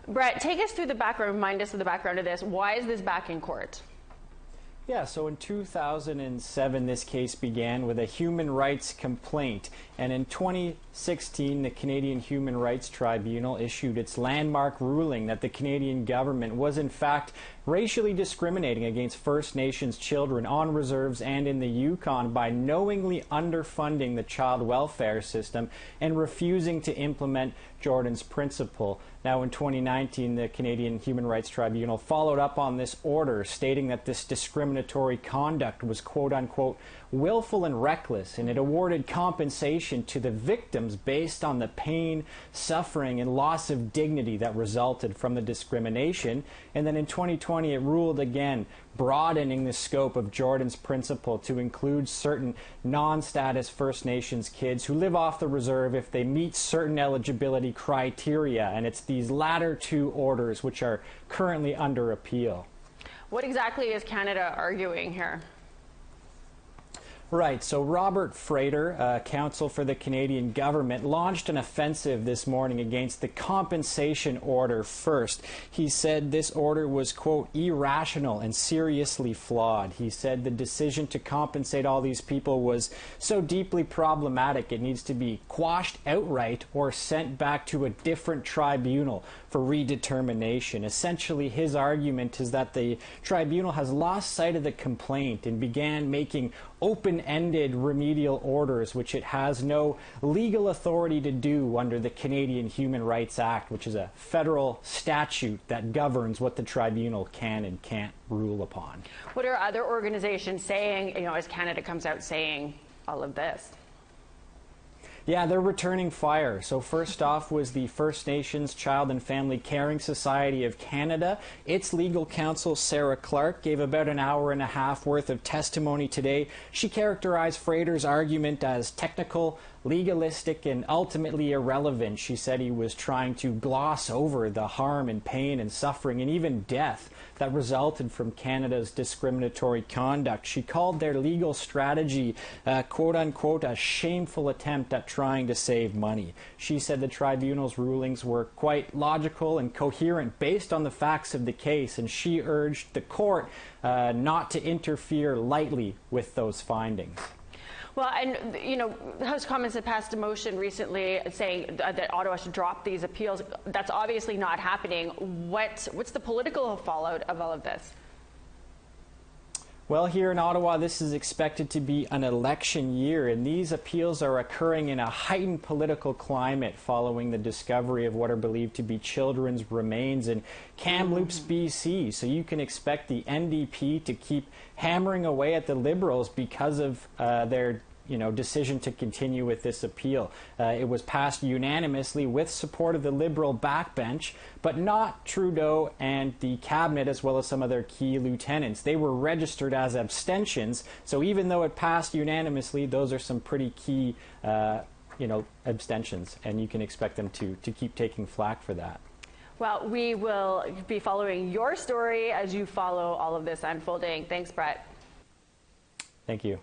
Brett, take us through the background, remind us of the background of this. Why is this back in court? Yeah, so in 2007, this case began with a human rights complaint. And in 2016, the Canadian Human Rights Tribunal issued its landmark ruling that the Canadian government was in fact racially discriminating against First Nations children on reserves and in the Yukon by knowingly underfunding the child welfare system and refusing to implement Jordan's principle. Now in 2019, the Canadian Human Rights Tribunal followed up on this order, stating that this discriminatory conduct was quote-unquote willful and reckless, and it awarded compensation to the victims based on the pain, suffering, and loss of dignity that resulted from the discrimination. And then in 2020, it ruled again, broadening the scope of Jordan's principle to include certain non-status First Nations kids who live off the reserve if they meet certain eligibility criteria. And it's these latter two orders which are currently under appeal. What exactly is Canada arguing here? Right, so Robert Frater, counsel for the Canadian government, launched an offensive this morning against the compensation order first. He said this order was, quote, irrational and seriously flawed. He said the decision to compensate all these people was so deeply problematic it needs to be quashed outright or sent back to a different tribunal for redetermination. Essentially, his argument is that the tribunal has lost sight of the complaint and began making open-ended remedial orders, which it has no legal authority to do under the Canadian Human Rights Act, which is a federal statute that governs what the tribunal can and can't rule upon. What are other organizations saying, as Canada comes out saying all of this? Yeah, they're returning fire. So first off was the First Nations Child and Family Caring Society of Canada. Its legal counsel, Sarah Clark, gave about an hour and a half worth of testimony today. She characterized Frater's argument as technical, legalistic, and ultimately irrelevant. She said he was trying to gloss over the harm and pain and suffering and even death that resulted from Canada's discriminatory conduct. She called their legal strategy, quote-unquote, a shameful attempt at trying to save money. She said the tribunal's rulings were quite logical and coherent based on the facts of the case, and she urged the court not to interfere lightly with those findings. Well, and, the House of Commons had passed a motion recently saying that Ottawa should drop these appeals. That's obviously not happening. What's the political fallout of all of this? Well, here in Ottawa, this is expected to be an election year, and these appeals are occurring in a heightened political climate following the discovery of what are believed to be children's remains in Kamloops, BC. So you can expect the NDP to keep hammering away at the Liberals because of their decision to continue with this appeal. It was passed unanimously with support of the Liberal backbench, but not Trudeau and the cabinet, as well as some of their key lieutenants. They were registered as abstentions, so even though it passed unanimously, those are some pretty key abstentions, and you can expect them to keep taking flack for that. Well, we will be following your story as you follow all of this unfolding. Thanks, Brett. Thank you.